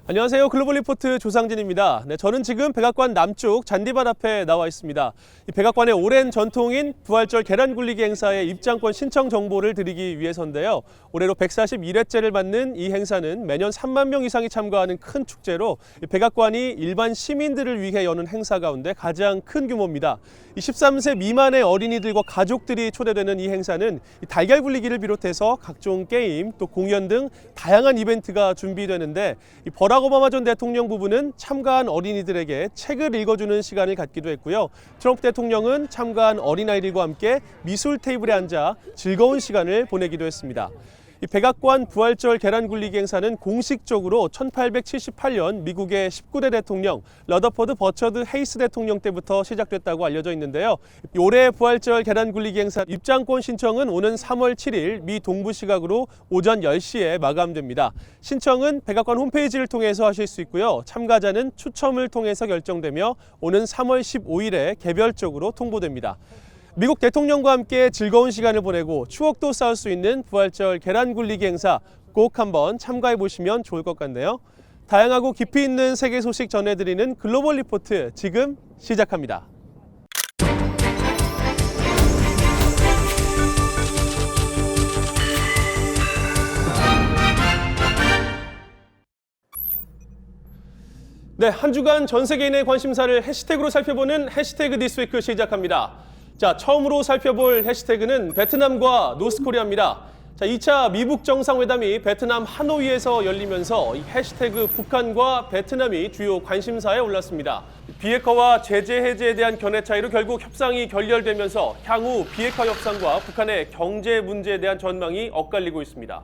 안녕하세요. 글로벌 리포트 조상진입니다. 저는 지금 백악관 남쪽 잔디밭 앞에 나와 있습니다. 이 백악관의 오랜 전통인 부활절 계란 굴리기 행사의 입장권 신청 정보를 드리기 위해서인데요. 올해로 141회째를 맞는 이 행사는 매년 3만 명 이상이 참가하는 큰 축제로 백악관이 일반 시민들을 위해 여는 행사 가운데 가장 큰 규모입니다. 13세 미만의 어린이들과 가족들이 초대되는 이 행사는 달걀 굴리기를 비롯해서 각종 게임, 또 공연 등 다양한 이벤트가 준비되는데 버락 오바마 전 대통령 부부는 참가한 어린이들에게 책을 읽어주는 시간을 갖기도 했고요. 트럼프 대통령은 참가한 어린아이들과 함께 미술 테이블에 앉아 즐거운 시간을 보내기도 했습니다. 이 백악관 부활절 계란 굴리기 행사는 공식적으로 1878년 미국의 19대 대통령 러더퍼드 버처드 헤이스 대통령 때부터 시작됐다고 알려져 있는데요. 올해 부활절 계란 굴리기 행사 입장권 신청은 오는 3월 7일 미 동부 시각으로 오전 10시에 마감됩니다. 신청은 백악관 홈페이지를 통해서 하실 수 있고요. 참가자는 추첨을 통해서 결정되며 오는 3월 15일에 개별적으로 통보됩니다. 미국 대통령과 함께 즐거운 시간을 보내고 추억도 쌓을 수 있는 부활절 계란 굴리기 행사 꼭 한번 참가해 보시면 좋을 것 같네요. 다양하고 깊이 있는 세계 소식 전해드리는 글로벌 리포트 지금 시작합니다. 네, 한 주간 전 세계인의 관심사를 해시태그로 살펴보는 해시태그 디스위크 시작합니다. 자, 처음으로 살펴볼 해시태그는 베트남과 노스코리아입니다. 자, 2차 미북 정상회담이 베트남 하노이에서 열리면서 이 해시태그 북한과 베트남이 주요 관심사에 올랐습니다. 비핵화와 제재 해제에 대한 견해 차이로 결국 협상이 결렬되면서 향후 비핵화 협상과 북한의 경제 문제에 대한 전망이 엇갈리고 있습니다.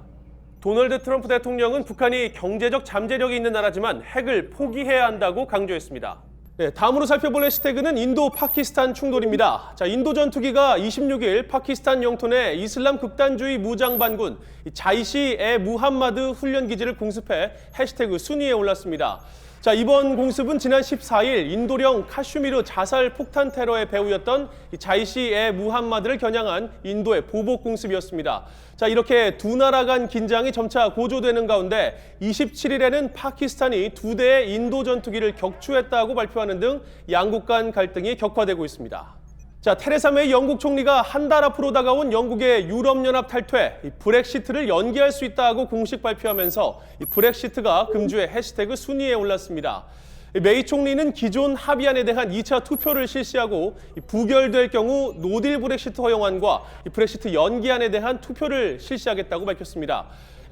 도널드 트럼프 대통령은 북한이 경제적 잠재력이 있는 나라지만 핵을 포기해야 한다고 강조했습니다. 네, 다음으로 살펴볼 해시태그는 인도-파키스탄 충돌입니다. 자, 인도 전투기가 26일 파키스탄 영토 내 이슬람 극단주의 무장 반군 자이시-에 무함마드 훈련기지를 공습해 해시태그 순위에 올랐습니다. 자, 이번 공습은 지난 14일 인도령 카슈미르 자살 폭탄 테러의 배후였던 자이시-에 무함마드를 겨냥한 인도의 보복 공습이었습니다. 자, 이렇게 두 나라 간 긴장이 점차 고조되는 가운데 27일에는 파키스탄이 2대의 인도 전투기를 격추했다고 발표하는 등 양국 간 갈등이 격화되고 있습니다. 자, 테레사 메이 영국 총리가 한 달 앞으로 다가온 영국의 유럽연합 탈퇴, 브렉시트를 연기할 수 있다고 공식 발표하면서 브렉시트가 금주의 해시태그 순위에 올랐습니다. 메이 총리는 기존 합의안에 대한 2차 투표를 실시하고 부결될 경우 노딜 브렉시트 허용안과 브렉시트 연기안에 대한 투표를 실시하겠다고 밝혔습니다.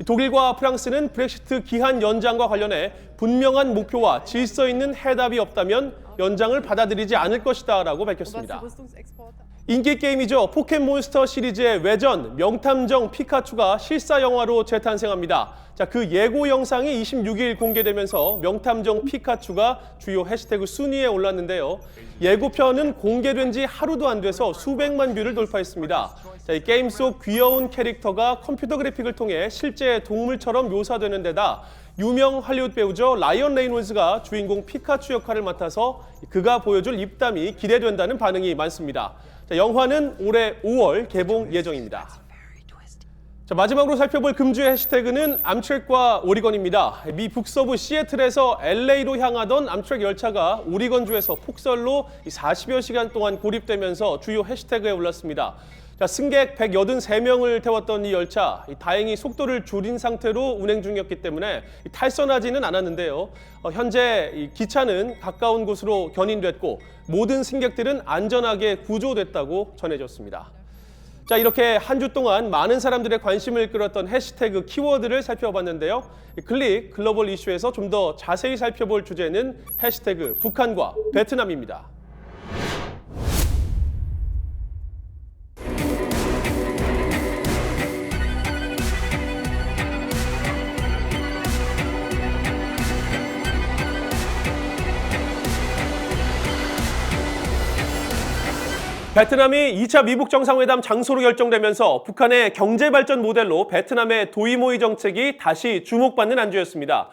독일과 프랑스는 브렉시트 기한 연장과 관련해 분명한 목표와 질서 있는 해답이 없다면 연장을 받아들이지 않을 것이다 라고 밝혔습니다. 인기 게임이죠. 포켓몬스터 시리즈의 외전 명탐정 피카츄가 실사 영화로 재탄생합니다. 자, 그 예고 영상이 26일 공개되면서 명탐정 피카츄가 주요 해시태그 순위에 올랐는데요. 예고편은 공개된 지 하루도 안 돼서 수백만 뷰를 돌파했습니다. 자, 이 게임 속 귀여운 캐릭터가 컴퓨터 그래픽을 통해 실제 동물처럼 묘사되는 데다 유명 할리우드 배우죠. 라이언 레이놀즈가 주인공 피카츄 역할을 맡아서 그가 보여줄 입담이 기대된다는 반응이 많습니다. 자, 영화는 올해 5월 개봉 예정입니다. 자, 마지막으로 살펴볼 금주의 해시태그는 암트랙과 오리건입니다. 미 북서부 시애틀에서 LA로 향하던 암트랙 열차가 오리건주에서 폭설로 40여 시간 동안 고립되면서 주요 해시태그에 올랐습니다. 자, 승객 183명을 태웠던 이 열차, 다행히 속도를 줄인 상태로 운행 중이었기 때문에 탈선하지는 않았는데요. 현재 이 기차는 가까운 곳으로 견인됐고 모든 승객들은 안전하게 구조됐다고 전해졌습니다. 자, 이렇게 한 주 동안 많은 사람들의 관심을 끌었던 해시태그 키워드를 살펴봤는데요. 클릭 글로벌 이슈에서 좀 더 자세히 살펴볼 주제는 해시태그 북한과 베트남입니다. 베트남이 2차 미북 정상회담 장소로 결정되면서 북한의 경제발전 모델로 베트남의 도이모이 정책이 다시 주목받는 한 주였습니다.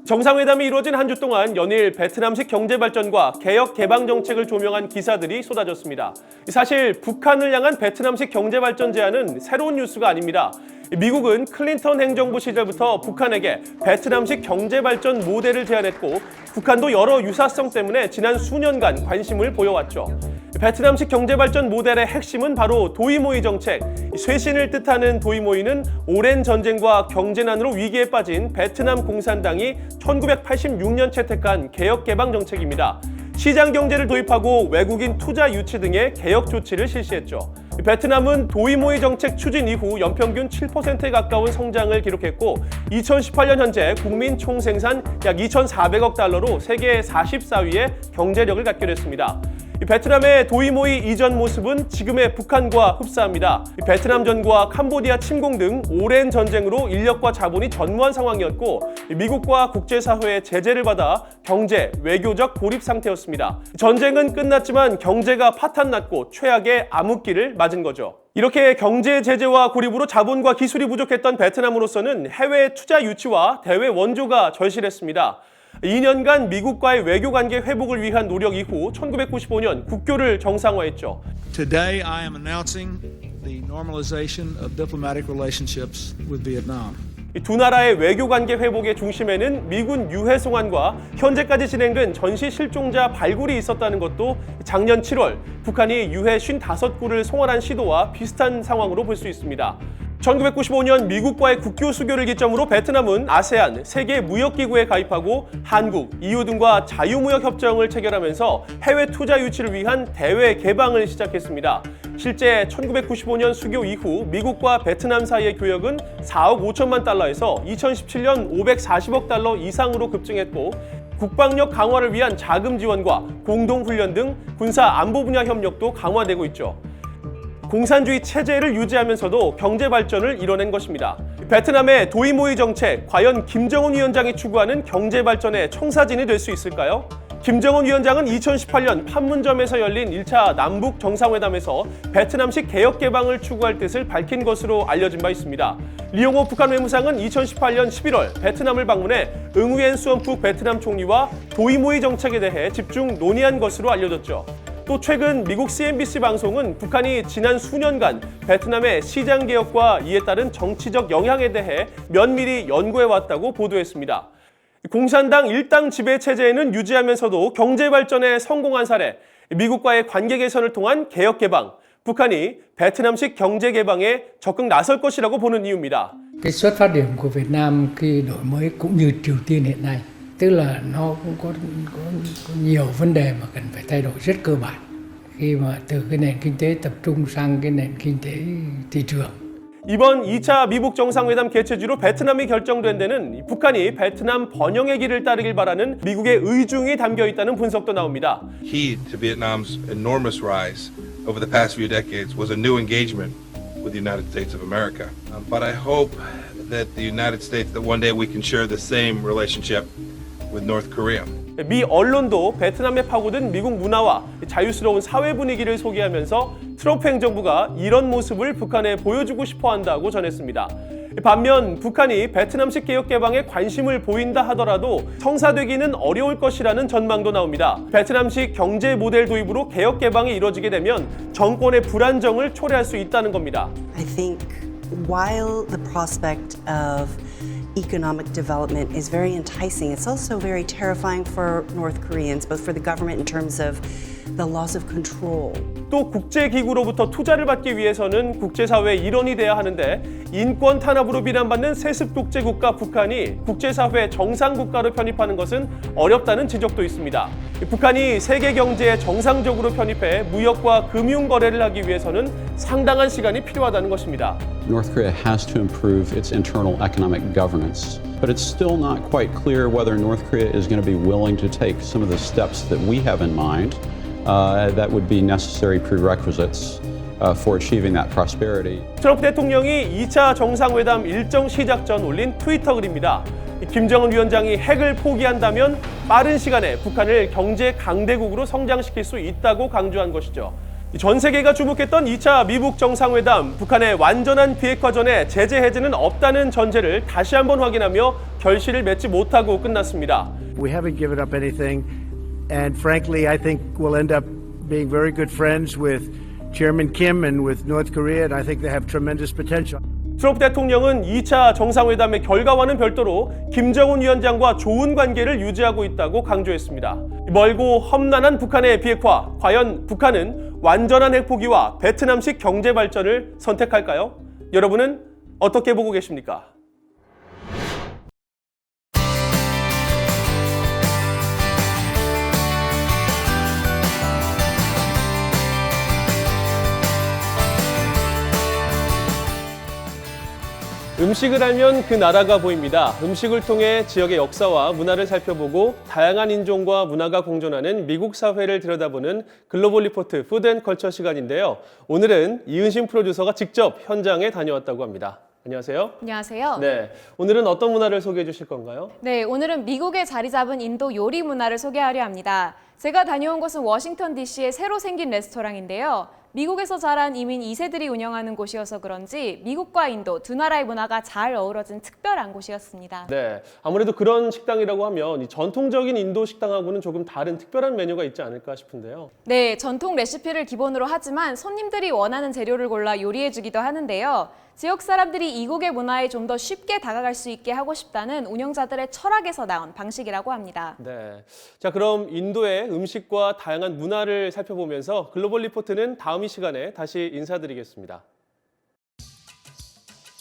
정상회담이 이루어진 한 주 동안 연일 베트남식 경제 발전과 개혁 개방 정책을 조명한 기사들이 쏟아졌습니다. 사실 북한을 향한 베트남식 경제 발전 제안은 새로운 뉴스가 아닙니다. 미국은 클린턴 행정부 시절부터 북한에게 베트남식 경제 발전 모델을 제안했고 북한도 여러 유사성 때문에 지난 수년간 관심을 보여왔죠. 베트남식 경제 발전 모델의 핵심은 바로 도이모이 정책. 쇄신을 뜻하는 도이모이는 오랜 전쟁과 경제난으로 위기에 빠진 베트남 공산당이 1986년 채택한 개혁 개방 정책입니다. 시장 경제를 도입하고 외국인 투자 유치 등의 개혁 조치를 실시했죠. 베트남은 도이모이 정책 추진 이후 연평균 7%에 가까운 성장을 기록했고 2018년 현재 국민 총생산 약 2,400억 달러로 세계 44위의 경제력을 갖게 됐습니다. 베트남의 도이모이 이전 모습은 지금의 북한과 흡사합니다. 베트남전과 캄보디아 침공 등 오랜 전쟁으로 인력과 자본이 전무한 상황이었고 미국과 국제사회의 제재를 받아 경제, 외교적 고립 상태였습니다. 전쟁은 끝났지만 경제가 파탄났고 최악의 암흑기를 맞은 거죠. 이렇게 경제 제재와 고립으로 자본과 기술이 부족했던 베트남으로서는 해외 투자 유치와 대외 원조가 절실했습니다. 2년간 미국과의 외교 관계 회복을 위한 노력 이후 1995년 국교를 정상화했죠. Today I am announcing the normalization of diplomatic relationships with Vietnam. 두 나라의 외교 관계 회복의 중심에는 미군 유해 송환과 현재까지 진행된 전시 실종자 발굴이 있었다는 것도 작년 7월 북한이 유해 55구를 송환한 시도와 비슷한 상황으로 볼 수 있습니다. 1995년 미국과의 국교 수교를 기점으로 베트남은 아세안, 세계무역기구에 가입하고 한국, EU 등과 자유무역 협정을 체결하면서 해외 투자 유치를 위한 대외 개방을 시작했습니다. 실제 1995년 수교 이후 미국과 베트남 사이의 교역은 4억 5천만 달러에서 2017년 540억 달러 이상으로 급증했고 국방력 강화를 위한 자금 지원과 공동훈련 등 군사 안보 분야 협력도 강화되고 있죠. 공산주의 체제를 유지하면서도 경제 발전을 이뤄낸 것입니다. 베트남의 도이모이 정책, 과연 김정은 위원장이 추구하는 경제 발전의 청사진이 될 수 있을까요? 김정은 위원장은 2018년 판문점에서 열린 1차 남북 정상회담에서 베트남식 개혁 개방을 추구할 뜻을 밝힌 것으로 알려진 바 있습니다. 리용호 북한 외무상은 2018년 11월 베트남을 방문해 응우엔 수언푹 베트남 총리와 도이모이 정책에 대해 집중 논의한 것으로 알려졌죠. 또 최근 미국 CNBC 방송은 북한이 지난 수년간 베트남의 시장 개혁과 이에 따른 정치적 영향에 대해 면밀히 연구해왔다고 보도했습니다. 공산당 일당 지배 체제에는 유지하면서도 경제 발전에 성공한 사례, 미국과의 관계 개선을 통한 개혁 개방, 북한이 베트남식 경제 개방에 적극 나설 것이라고 보는 이유입니다. Cái xuất phát điểm của Việt Nam khi đổi mới cũng như Triều Tiên hiện nay, tức là nó cũng có nhiều vấn đề mà cần phải thay đổi rất cơ bản khi mà từ cái nền kinh tế tập trung sang cái nền kinh tế thị trường. 이번 2차 미북 정상회담 개최지로 베트남이 결정된 데는 북한이 베트남 번영의 길을 따르길 바라는 미국의 의중이 담겨 있다는 분석도 나옵니다. Key to Vietnam's enormous rise over the past few decades was a new engagement with the United States of America. But I hope that the United States, that one day we can share the same relationship with North Korea. 미 언론도 베트남에 파고든 미국 문화와 자유스러운 사회 분위기를 소개하면서 트럼프 행정부가 이런 모습을 북한에 보여주고 싶어 한다고 전했습니다. 반면 북한이 베트남식 개혁 개방에 관심을 보인다 하더라도 성사되기는 어려울 것이라는 전망도 나옵니다. 베트남식 경제 모델 도입으로 개혁 개방이 이루어지게 되면 정권의 불안정을 초래할 수 있다는 겁니다. I think while the prospect of economic development is very enticing, it's also very terrifying for North Koreans, both for the government in terms of the loss of control. 또 국제기구로부터 투자를 받기 위해서는 국제사회의 일원이 돼야 하는데 인권 탄압으로 비난받는 세습 독재국가 북한이 국제사회 정상국가로 편입하는 것은 어렵다는 지적도 있습니다. 북한이 세계 경제에 정상적으로 편입해 무역과 금융 거래를 하기 위해서는 상당한 시간이 필요하다는 것입니다. North Korea has to improve its internal economic governance, but it's still not quite clear whether North Korea is going to be willing to take some of the steps that we have in mind that would be necessary prerequisites for achieving that prosperity. 트럼프 대통령이 2차 정상회담 일정 시작 전 올린 트위터 글입니다. 김정은 위원장이 핵을 포기한다면 빠른 시간에 북한을 경제 강대국으로 성장시킬 수 있다고 강조한 것이죠. 전 세계가 주목했던 2차 미북 정상회담, 북한의 완전한 비핵화 전에 제재 해제는 없다는 전제를 다시 한번 확인하며 결실을 맺지 못하고 끝났습니다. We haven't given up anything, and frankly, I think we'll end up being very good friends with Chairman Kim and with North Korea, and I think they have tremendous potential. 트럼프 대통령은 2차 정상회담의 결과와는 별도로 김정은 위원장과 좋은 관계를 유지하고 있다고 강조했습니다. 멀고 험난한 북한의 비핵화, 과연 북한은 완전한 핵포기와 베트남식 경제 발전을 선택할까요? 여러분은 어떻게 보고 계십니까? 음식을 알면 그 나라가 보입니다. 음식을 통해 지역의 역사와 문화를 살펴보고 다양한 인종과 문화가 공존하는 미국 사회를 들여다보는 글로벌 리포트 푸드 앤 컬처 시간인데요. 오늘은 이은신 프로듀서가 직접 현장에 다녀왔다고 합니다. 안녕하세요. 안녕하세요. 네, 오늘은 어떤 문화를 소개해 주실 건가요? 네, 오늘은 미국에 자리 잡은 인도 요리 문화를 소개하려 합니다. 제가 다녀온 곳은 워싱턴 DC의 새로 생긴 레스토랑인데요. 미국에서 자란 이민 2세들이 운영하는 곳이어서 그런지 미국과 인도 두 나라의 문화가 잘 어우러진 특별한 곳이었습니다. 네, 아무래도 그런 식당이라고 하면 이 전통적인 인도 식당하고는 조금 다른 특별한 메뉴가 있지 않을까 싶은데요. 네, 전통 레시피를 기본으로 하지만 손님들이 원하는 재료를 골라 요리해주기도 하는데요. 지역 사람들이 이국의 문화에 좀 더 쉽게 다가갈 수 있게 하고 싶다는 운영자들의 철학에서 나온 방식이라고 합니다. 네, 자 그럼 인도의 음식과 다양한 문화를 살펴보면서 글로벌 리포트는 다음 이 시간에 다시 인사드리겠습니다.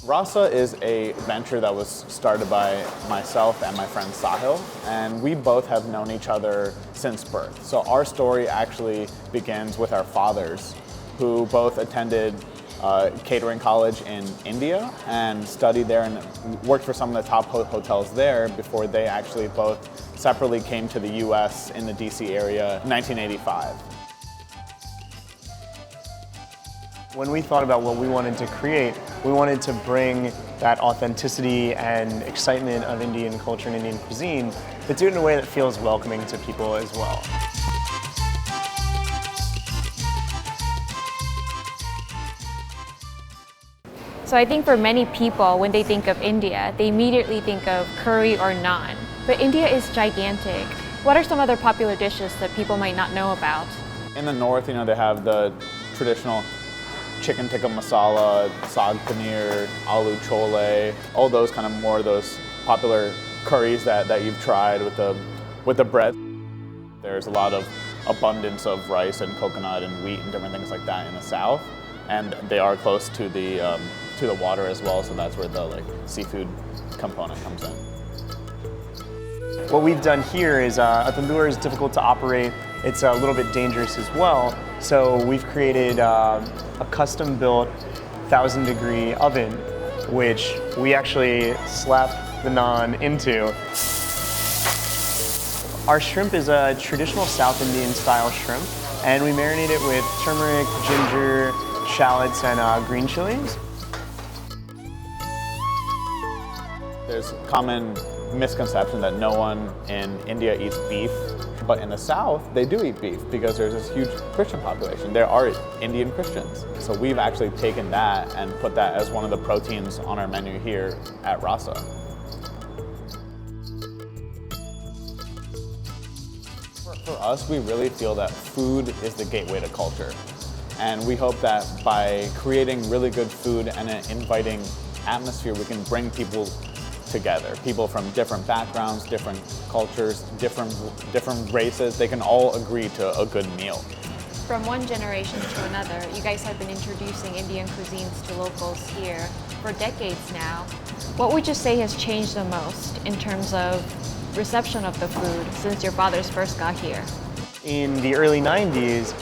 Rasa is a venture that was started by myself and my friend Sahil, and we both have known each other since birth. So our story actually begins with our fathers, who both attended catering college in India and studied there and worked for some of the top hotels there before they actually both separately came to the US in the DC area in 1985. When we thought about what we wanted to create, we wanted to bring that authenticity and excitement of Indian culture and Indian cuisine, but do it in a way that feels welcoming to people as well. So I think for many people, when they think of India, they immediately think of curry or naan. But India is gigantic. What are some other popular dishes that people might not know about? In the north, they have the traditional chicken tikka masala, saag paneer, aloo chole, all those kind of more of those popular curries that you've tried with the bread. There's a lot of abundance of rice and coconut and wheat and different things like that in the south, and they are close to the water as well, so that's where the seafood component comes in. What we've done here is a tandoor is difficult to operate. It's a little bit dangerous as well. So we've created a custom-built 1,000-degree oven, which we actually slap the naan into. Our shrimp is a traditional South Indian style shrimp, and we marinate it with turmeric, ginger, shallots, and green chilies. There's common misconception that no one in India eats beef, but in the South, they do eat beef because there's this huge Christian population. There are Indian Christians. So we've actually taken that and put that as one of the proteins on our menu here at Rasa. For us, we really feel that food is the gateway to culture. And we hope that by creating really good food and an inviting atmosphere, we can bring people together. People from different backgrounds, different cultures, different races, they can all agree to a good meal. From one generation to another, you guys have been introducing Indian cuisines to locals here for decades now. What would you say has changed the most in terms of reception of the food since your fathers first got here? In the early 90s,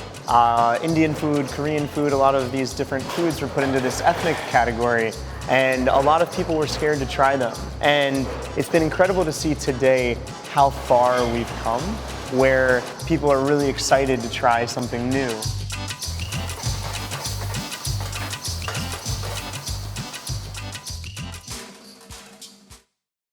Indian food, Korean food, a lot of these different foods were put into this ethnic category, and a lot of people were scared to try them. And it's been incredible to see today how far we've come, where people are really excited to try something new.